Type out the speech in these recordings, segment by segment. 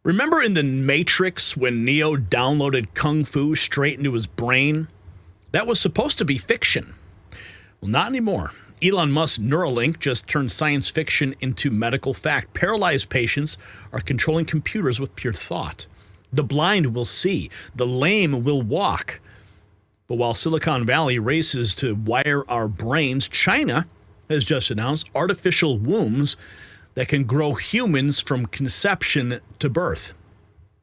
Remember in The Matrix when Neo downloaded Kung Fu straight into his brain? That was supposed to be fiction. Well, not anymore. Elon Musk's Neuralink just turned science fiction into medical fact. Paralyzed patients are controlling computers with pure thought. The blind will see. The lame will walk. But while Silicon Valley races to wire our brains, China has just announced artificial wombs that can grow humans from conception to birth.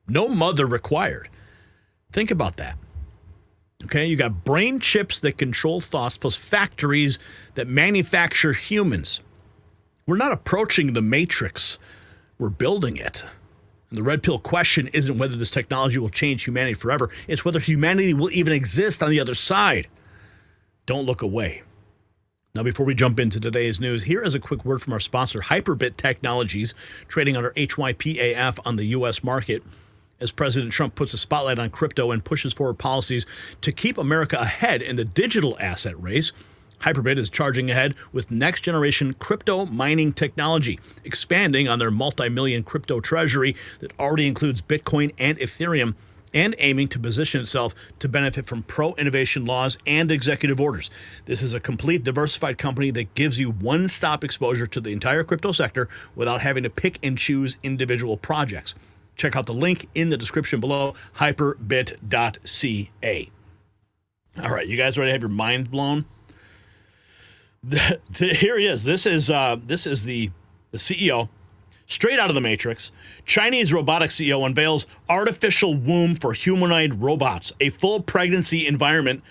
No mother required. Think about that. Okay, you got brain chips that control thoughts plus factories that manufacture humans. We're not approaching the Matrix. We're building it. And the red pill question isn't whether this technology will change humanity forever. It's whether humanity will even exist on the other side. Don't look away. Now, before we jump into today's news, here is a quick word from our sponsor, Hyperbit Technologies, trading under HYPAF on the U.S. market. As President Trump puts a spotlight on crypto and pushes forward policies to keep America ahead in the digital asset race, Hyperbit is charging ahead with next-generation crypto mining technology, expanding on their multi-million crypto treasury that already includes Bitcoin and Ethereum, and aiming to position itself to benefit from pro-innovation laws and executive orders. This is a complete diversified company that gives you one-stop exposure to the entire crypto sector without having to pick and choose individual projects. Check out the link in the description below, hyperbit.ca. All right, you guys ready to have your mind blown? Here he is. This is the CEO, straight out of the Matrix. Chinese robotics CEO unveils artificial womb for humanoid robots, a full pregnancy environment,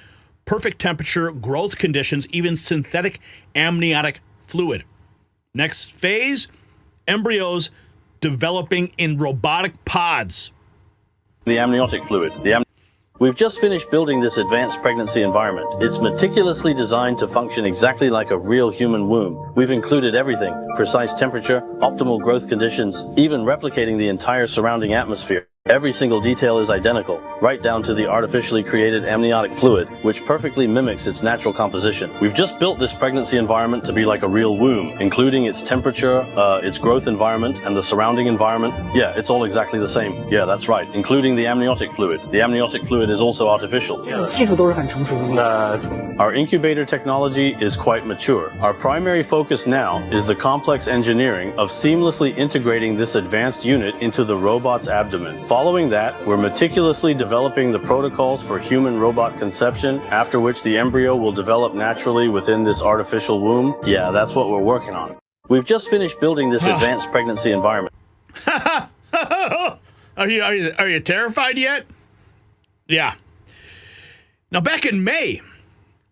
perfect temperature, growth conditions, even synthetic amniotic fluid. Next phase, embryos developing in robotic pods. The amniotic fluid. We've just finished building this advanced pregnancy environment. It's meticulously designed to function exactly like a real human womb. We've included everything: precise temperature, optimal growth conditions, even replicating the entire surrounding atmosphere. Every single detail is identical, right down to the artificially created amniotic fluid, which perfectly mimics its natural composition. We've just built this pregnancy environment to be like a real womb, including its temperature, its growth environment, and the surrounding environment. Yeah, it's all exactly the same. Yeah, that's right, including the amniotic fluid. The amniotic fluid is also artificial. Our incubator technology is quite mature. Our primary focus now is the complex engineering of seamlessly integrating this advanced unit into the robot's abdomen. Following that, we're meticulously developing the protocols for human-robot conception, after which the embryo will develop naturally within this artificial womb. Yeah, that's what we're working on. We've just finished building this advanced pregnancy environment. Are you terrified yet? Yeah. Now, back in May,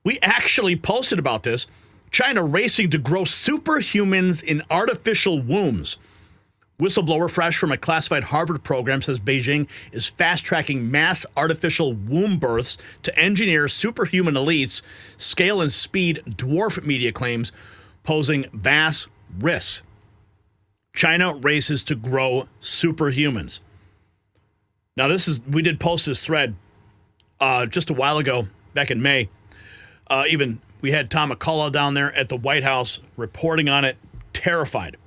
we actually posted about this. China racing to grow superhumans in artificial wombs. Whistleblower fresh from a classified Harvard program says Beijing is fast-tracking mass artificial womb births to engineer superhuman elites. Scale and speed dwarf media claims, posing vast risks. China races to grow superhumans. Now, we did post this thread just a while ago, back in May. Even we had Tom McCullough down there at the White House reporting on it, terrified.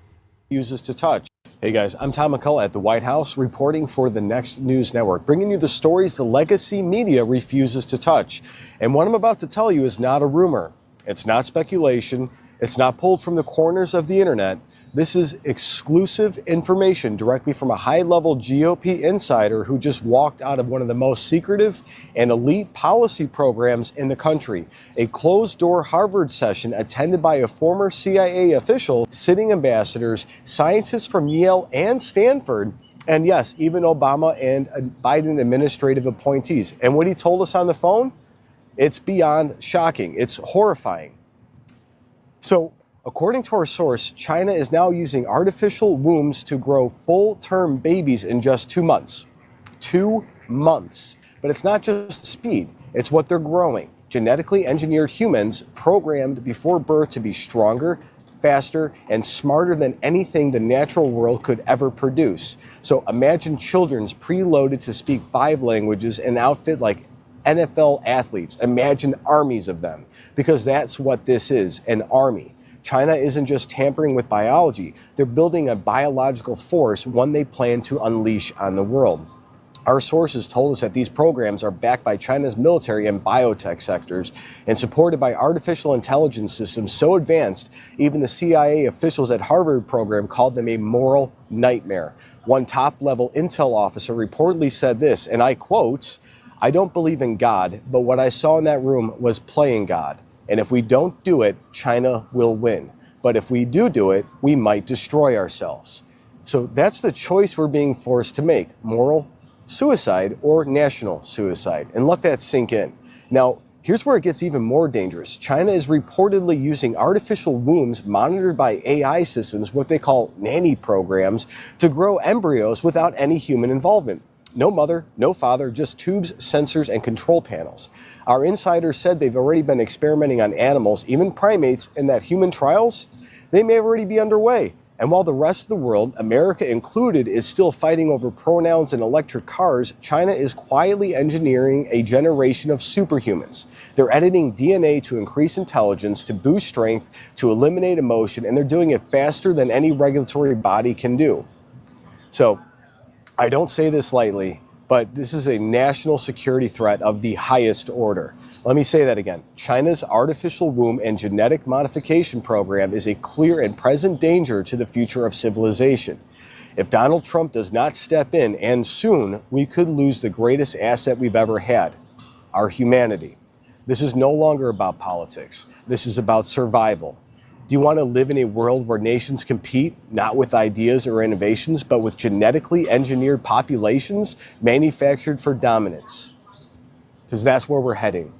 Uses to touch. Hey guys, I'm Tom McCullough at the White House reporting for the Next News Network, bringing you the stories the legacy media refuses to touch. And what I'm about to tell you is not a rumor. It's not speculation. It's not pulled from the corners of the internet. This is exclusive information directly from a high-level GOP insider who just walked out of one of the most secretive and elite policy programs in the country, a closed-door Harvard session attended by a former CIA official, sitting ambassadors, scientists from Yale and Stanford, and yes, even Obama and Biden administrative appointees. And what he told us on the phone, it's beyond shocking. It's horrifying. So, according to our source, China is now using artificial wombs to grow full-term babies in just 2 months. 2 months. But it's not just the speed, it's what they're growing. Genetically engineered humans programmed before birth to be stronger, faster, and smarter than anything the natural world could ever produce. So imagine children's preloaded to speak 5 languages and outfit like NFL athletes. Imagine armies of them, because that's what this is, an army. China isn't just tampering with biology, they're building a biological force, one they plan to unleash on the world. Our sources told us that these programs are backed by China's military and biotech sectors and supported by artificial intelligence systems so advanced, even the CIA officials at Harvard program called them a moral nightmare. One top-level intel officer reportedly said this, and I quote, "I don't believe in God, but what I saw in that room was playing God. And if we don't do it, China will win. But if we do it, we might destroy ourselves." So that's the choice we're being forced to make, moral suicide or national suicide. And let that sink in. Now, here's where it gets even more dangerous. China is reportedly using artificial wombs monitored by AI systems, what they call nanny programs, to grow embryos without any human involvement. No mother, no father, just tubes, sensors, and control panels. Our insiders said they've already been experimenting on animals, even primates, and that human trials, they may already be underway. And while the rest of the world, America included, is still fighting over pronouns and electric cars, China is quietly engineering a generation of superhumans. They're editing DNA to increase intelligence, to boost strength, to eliminate emotion, and they're doing it faster than any regulatory body can do. So, I don't say this lightly, but this is a national security threat of the highest order. Let me say that again. China's artificial womb and genetic modification program is a clear and present danger to the future of civilization. If Donald Trump does not step in, and soon, we could lose the greatest asset we've ever had, our humanity. This is no longer about politics. This is about survival. Do you want to live in a world where nations compete, not with ideas or innovations, but with genetically engineered populations manufactured for dominance? Because that's where we're heading.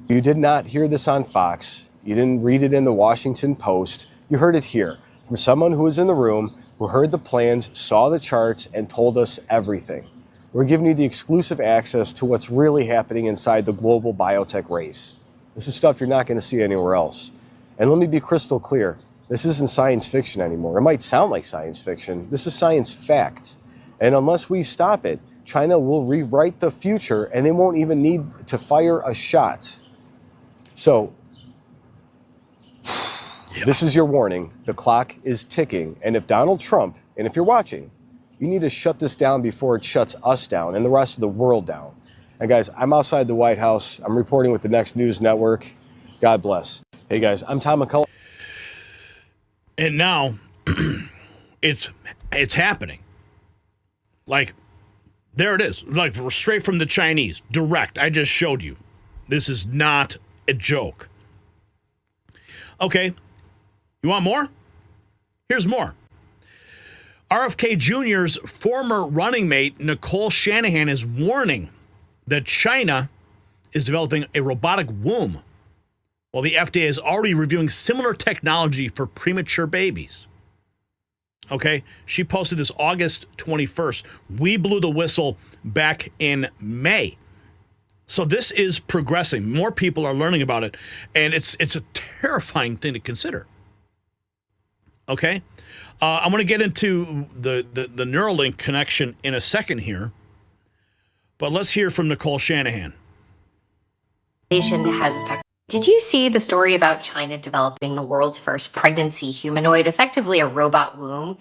You did not hear this on Fox. You didn't read it in the Washington Post. You heard it here from someone who was in the room, who heard the plans, saw the charts, and told us everything. We're giving you the exclusive access to what's really happening inside the global biotech race. This is stuff you're not going to see anywhere else. And let me be crystal clear. This isn't science fiction anymore. It might sound like science fiction. This is science fact. And unless we stop it, China will rewrite the future and they won't even need to fire a shot. So, This is your warning. The clock is ticking. And if Donald Trump, and if you're watching, you need to shut this down before it shuts us down and the rest of the world down. And guys, I'm outside the White House. I'm reporting with the Next News Network. God bless. Hey guys, I'm Tom McCullough. And now it's happening. Like, there it is. Like, straight from the Chinese. Direct. I just showed you. This is not a joke. Okay. You want more? Here's more. RFK Jr.'s former running mate, Nicole Shanahan, is warning that China is developing a robotic womb, while the FDA is already reviewing similar technology for premature babies. Okay, she posted this August 21st. We blew the whistle back in May. So this is progressing. More people are learning about it, and it's a terrifying thing to consider. Okay, I'm going to get into the Neuralink connection in a second here, but let's hear from Nicole Shanahan. Did you see the story about China developing the world's first pregnancy humanoid, effectively a robot womb?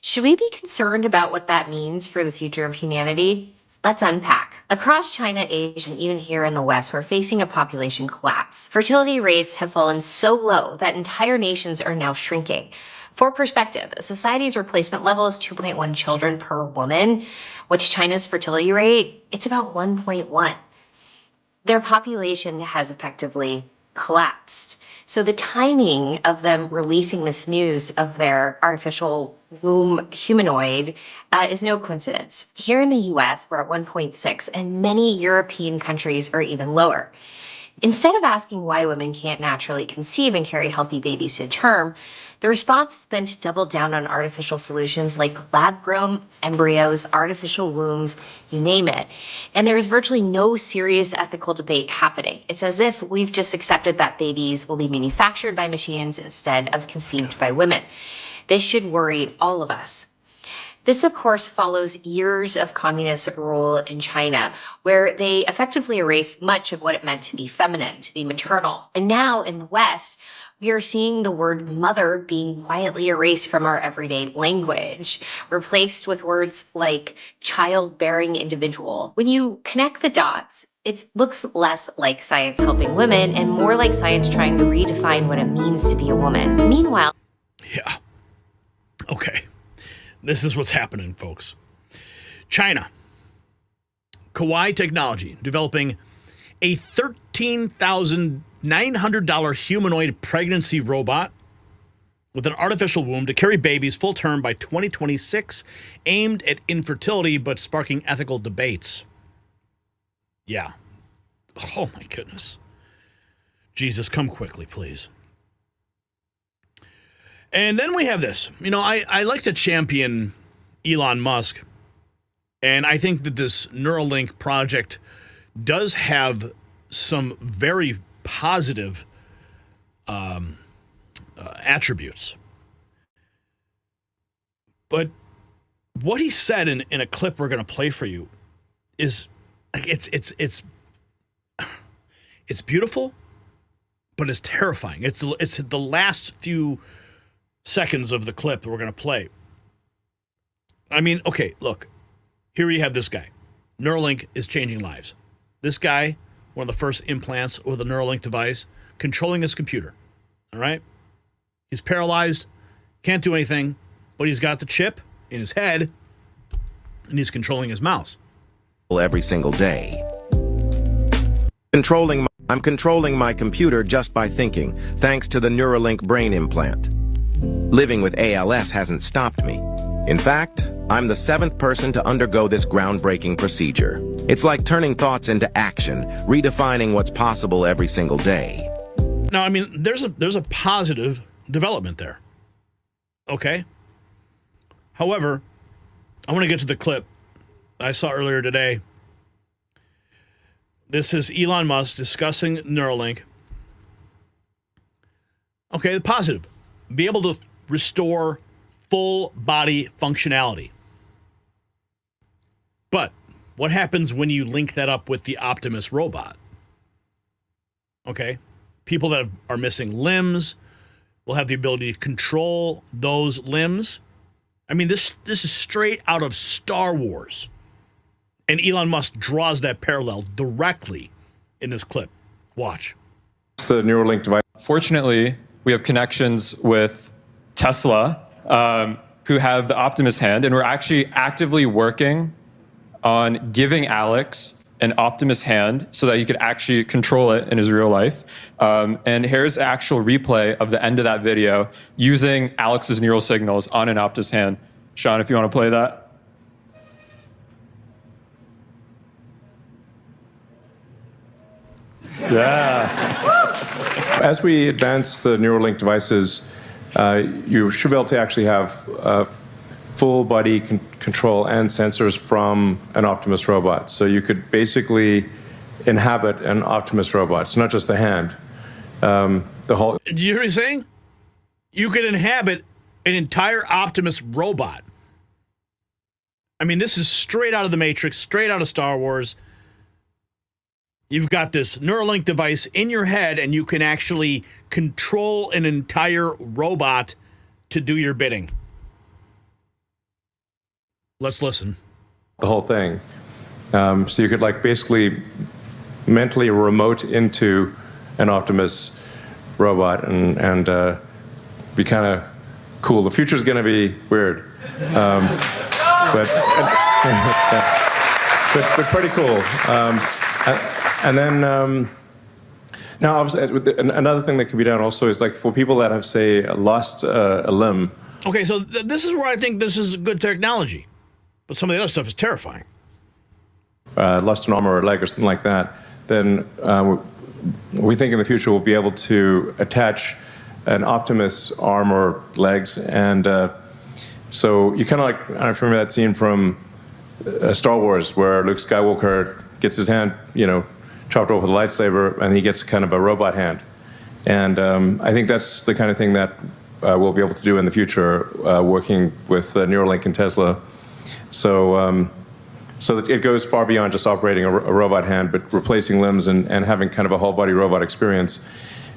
Should we be concerned about what that means for the future of humanity? Let's unpack. Across China, Asia, and even here in the West, we're facing a population collapse. Fertility rates have fallen so low that entire nations are now shrinking. For perspective, a society's replacement level is 2.1 children per woman, which China's fertility rate, it's about 1.1. Their population has effectively collapsed. So the timing of them releasing this news of their artificial womb humanoid is no coincidence. Here in the US, we're at 1.6, and many European countries are even lower. Instead of asking why women can't naturally conceive and carry healthy babies to term, the response has been to double down on artificial solutions like lab-grown embryos, artificial wombs, you name it. And there is virtually no serious ethical debate happening. It's as if we've just accepted that babies will be manufactured by machines instead of conceived by women. This should worry all of us. This, of course, follows years of communist rule in China, where they effectively erased much of what it meant to be feminine, to be maternal. And now in the West, We are seeing the word mother being quietly erased from our everyday language, replaced with words like childbearing individual. When you connect the dots, it looks less like science helping women and more like science trying to redefine what it means to be a woman. Meanwhile, Yeah. Okay. This is what's happening, folks. China. Kawai Technology developing a $13,900 humanoid pregnancy robot with an artificial womb to carry babies full term by 2026, aimed at infertility but sparking ethical debates. Yeah. Oh my goodness. Jesus, come quickly, please. And then we have this. You know, I like to champion Elon Musk, and I think that this Neuralink project does have some very positive attributes. But what he said in a clip we're going to play for you is it's beautiful, but it's terrifying. It's the last few seconds of the clip that we're going to play. I mean, okay, look. Here you have this guy. Neuralink is changing lives. This guy, one of the first implants with a Neuralink device, controlling his computer. All right? He's paralyzed, can't do anything, but he's got the chip in his head, and he's controlling his mouse. Every single day. I'm controlling my computer just by thinking, thanks to the Neuralink brain implant. Living with ALS hasn't stopped me. In fact, I'm the 7th person to undergo this groundbreaking procedure. It's like turning thoughts into action, redefining what's possible every single day. Now, I mean, there's a positive development there. Okay? However, I want to get to the clip I saw earlier today. This is Elon Musk discussing Neuralink. Okay, the positive. Be able to restore full body functionality. But what happens when you link that up with the Optimus robot? Okay, people that are missing limbs will have the ability to control those limbs. I mean, this is straight out of Star Wars. And Elon Musk draws that parallel directly in this clip. Watch. It's the Neuralink device. Fortunately, we have connections with Tesla, who have the Optimus hand, and we're actually actively working on giving Alex an Optimus hand so that he could actually control it in his real life. And here's the actual replay of the end of that video using Alex's neural signals on an Optimus hand. Sean, if you want to play that. Yeah. As we advance the Neuralink devices, you should be able to actually have full body control and sensors from an Optimus robot. So you could basically inhabit an Optimus robot. It's not just the hand. The whole. Do you hear what he's saying? You could inhabit an entire Optimus robot. I mean, this is straight out of the Matrix, straight out of Star Wars. You've got this Neuralink device in your head, and you can actually control an entire robot to do your bidding. Let's listen. The whole thing. So you could like basically mentally remote into an Optimus robot and be kind of cool. The future's going to be weird, but pretty cool. And then now, obviously, another thing that can be done also is like for people that have, say, lost a limb. Okay, so this is where I think this is good technology, but some of the other stuff is terrifying. Lost an arm or a leg or something like that, then we think in the future we'll be able to attach an Optimus arm or legs, and so you kind of like, I remember that scene from Star Wars where Luke Skywalker gets his hand, chopped off with a lightsaber, and he gets kind of a robot hand. And I think that's the kind of thing that we'll be able to do in the future, working with Neuralink and Tesla. So that it goes far beyond just operating a robot hand, but replacing limbs and having kind of a whole body robot experience.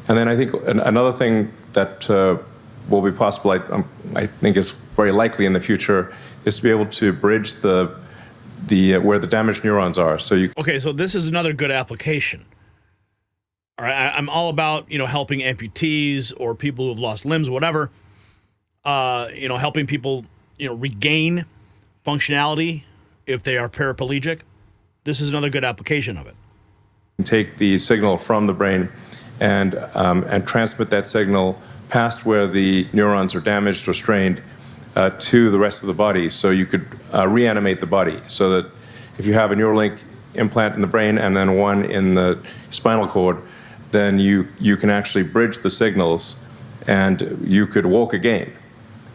And then I think another thing that will be possible, I think is very likely in the future, is to be able to bridge the where the damaged neurons are. So you. Okay, so this is another good application. All right, I'm all about, helping amputees or people who have lost limbs, whatever. Helping people, regain functionality if they are paraplegic. This is another good application of it. Take the signal from the brain and transmit that signal past where the neurons are damaged or strained to the rest of the body. So you could reanimate the body, so that if you have a Neuralink implant in the brain and then one in the spinal cord, then you can actually bridge the signals, and you could walk again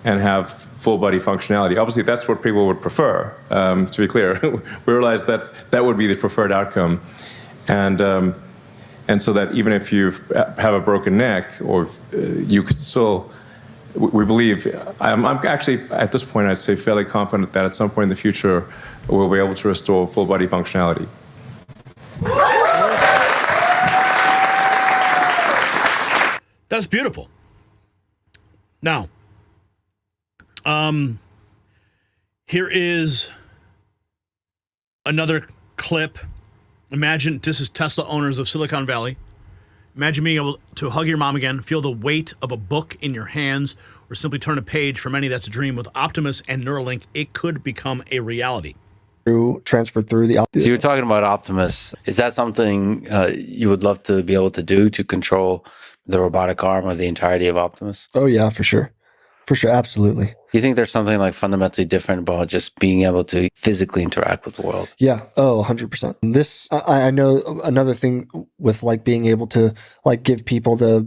and have full body functionality. Obviously, that's what people would prefer. To be clear, we realize that would be the preferred outcome, and so that even if you have a broken neck, or you could still, we believe, I'm actually at this point, I'd say fairly confident that at some point in the future we'll be able to restore full body functionality. That's beautiful. Now, here is another clip. Imagine, this is Tesla owners of Silicon Valley. Imagine being able to hug your mom again, feel the weight of a book in your hands, or simply turn a page. For many, that's a dream. With Optimus and Neuralink, it could become a reality. Transfer through the So you were talking about Optimus. Is that something you would love to be able to do, to control the robotic arm or the entirety of Optimus? Oh yeah, for sure. For sure, absolutely. Do you think there's something like fundamentally different about just being able to physically interact with the world? Yeah. Oh, 100%. This, I know another thing with like being able to like give people the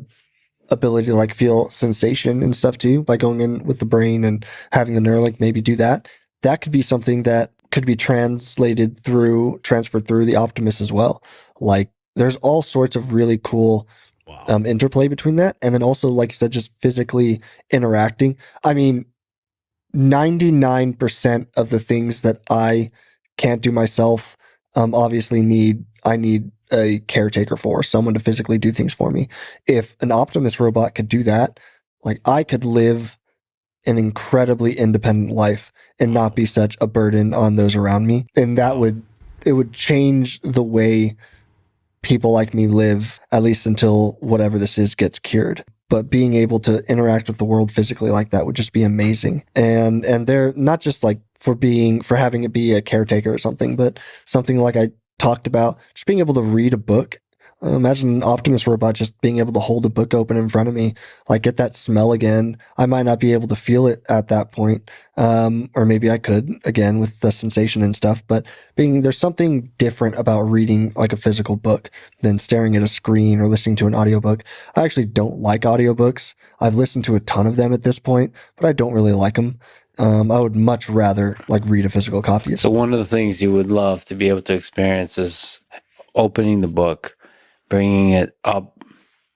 ability to like feel sensation and stuff too, by going in with the brain and having the Neuralink maybe do that. That could be something that could be transferred through the Optimus as well. Like there's all sorts of really cool interplay between that. And then also, like you said, just physically interacting. I mean, 99% of the things that I can't do myself, obviously I need a caretaker for, someone to physically do things for me. If an Optimus robot could do that, like I could live an incredibly independent life and not be such a burden on those around me. And it would change the way people like me live, at least until whatever this is gets cured. But being able to interact with the world physically like that would just be amazing. And they're not just like for having it be a caretaker or something, but something like I talked about, just being able to read a book. Imagine an Optimus robot just being able to hold a book open in front of me, like get that smell again. I might not be able to feel it at that point. Or maybe I could again with the sensation and stuff, but there's something different about reading like a physical book than staring at a screen or listening to an audiobook. I actually don't like audiobooks. I've listened to a ton of them at this point, but I don't really like them. I would much rather like read a physical copy. So one of the things you would love to be able to experience is opening the book, bringing it up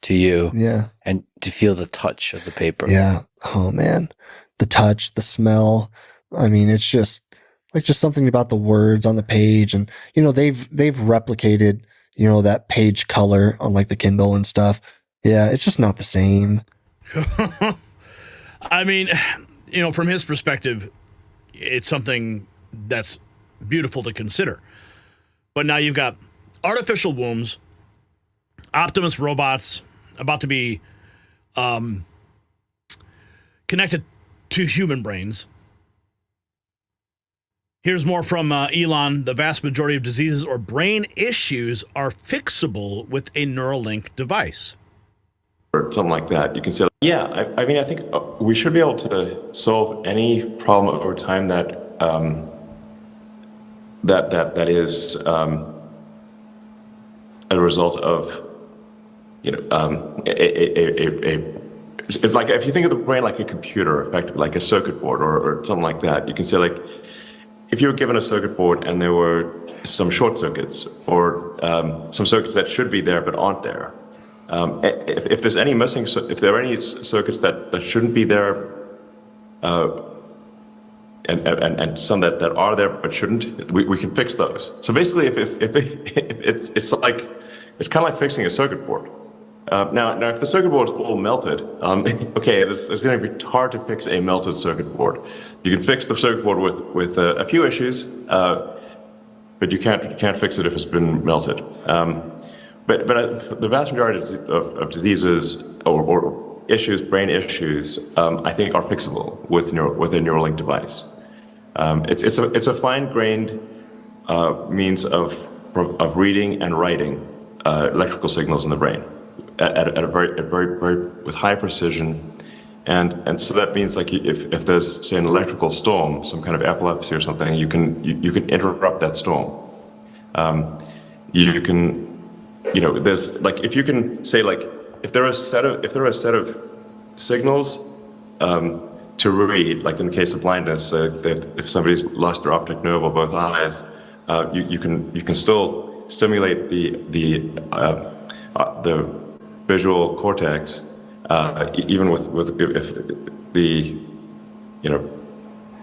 to you, and to feel the touch of the paper. Yeah. Oh man, the touch, the smell. I mean, it's just something about the words on the page, and they've replicated that page color on like the Kindle and stuff. Yeah, it's just not the same. I mean, from his perspective, it's something that's beautiful to consider. But now you've got artificial wombs, Optimus robots about to be connected to human brains. Here's more from Elon. The vast majority of diseases or brain issues are fixable with a Neuralink device. Or something like that. You can say, yeah, I mean, I think we should be able to solve any problem over time that that is a result of like if you think of the brain like a computer, effectively like a circuit board or something like that, you can say like if you were given a circuit board and there were some short circuits or some circuits that should be there but aren't there. If there's any missing, if there are any circuits that shouldn't be there, and some that are there but shouldn't, we can fix those. So basically, if it's kind of like fixing a circuit board. Now, if the circuit board is all melted, okay, it's going to be hard to fix a melted circuit board. You can fix the circuit board with a few issues, but you can't fix it if it's been melted. But the vast majority of diseases or issues, brain issues, I think are fixable with a Neuralink device. It's a fine-grained means of reading and writing electrical signals in the brain at a very with high precision, and so that means like if there's, say, an electrical storm, some kind of epilepsy or something, you can interrupt that storm. You can, there's like, if you can say, like, if there are a set of signals to read, like in the case of blindness, if somebody's lost their optic nerve or both eyes, you can still stimulate the visual cortex, even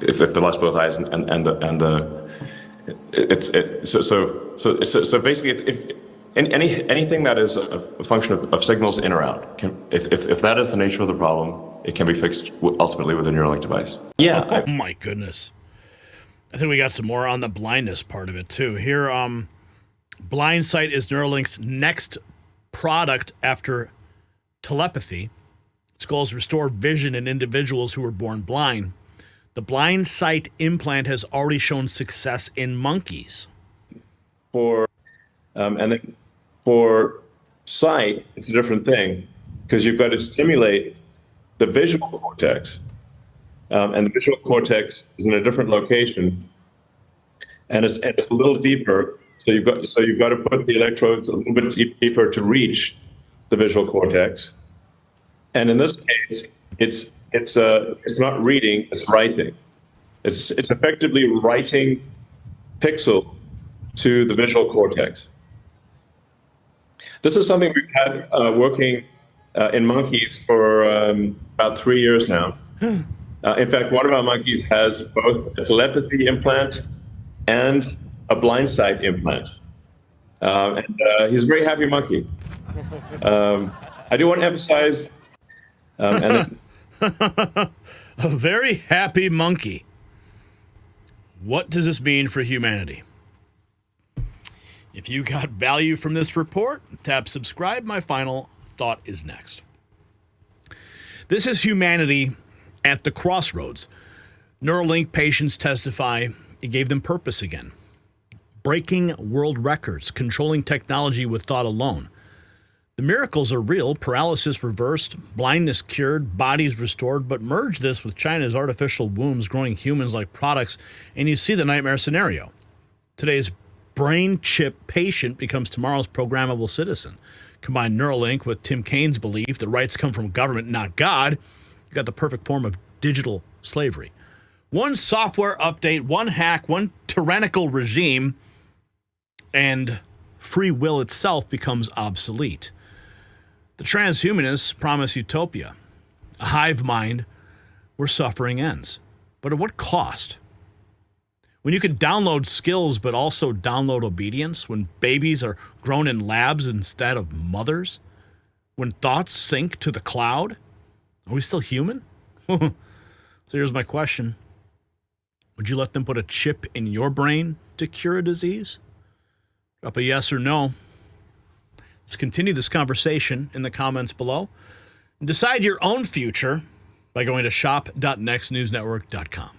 if they lost both eyes so basically, if anything that is a function of signals in or out, if that is the nature of the problem, it can be fixed ultimately with a Neuralink device. Yeah. Oh my goodness. I think we got some more on the blindness part of it too. Here, Blind Sight is Neuralink's next product after telepathy. Its goal is to restore vision in individuals who were born blind. The Blind Sight implant has already shown success in monkeys. And then for sight, it's a different thing, because you've got to stimulate the visual cortex, and the visual cortex is in a different location, and it's a little deeper. So you've got to put the electrodes a little bit deeper to reach the visual cortex. And in this case, it's not reading, it's writing. It's effectively writing pixel to the visual cortex. This is something we've had working in monkeys for about 3 years now. In fact, one of our monkeys has both a telepathy implant and a blind sight implant. And he's a very happy monkey. I do want to emphasize... a very happy monkey. What does this mean for humanity? If you got value from this report, tap subscribe. My final thought is next. This is humanity at the crossroads. Neuralink patients testify it gave them purpose again. Breaking world records, controlling technology with thought alone. The miracles are real, paralysis reversed, blindness cured, bodies restored, but merge this with China's artificial wombs growing humans like products, and you see the nightmare scenario. Today's brain chip patient becomes tomorrow's programmable citizen. Combine Neuralink with Tim Kaine's belief that rights come from government, not God, you got the perfect form of digital slavery. One software update, one hack, one tyrannical regime, and free will itself becomes obsolete. The transhumanists promise utopia, a hive mind where suffering ends. But at what cost? When you can download skills but also download obedience, when babies are grown in labs instead of mothers, when thoughts sync to the cloud, are we still human? So here's my question. Would you let them put a chip in your brain to cure a disease? Drop a yes or no. Let's continue this conversation in the comments below. And decide your own future by going to shop.nextnewsnetwork.com.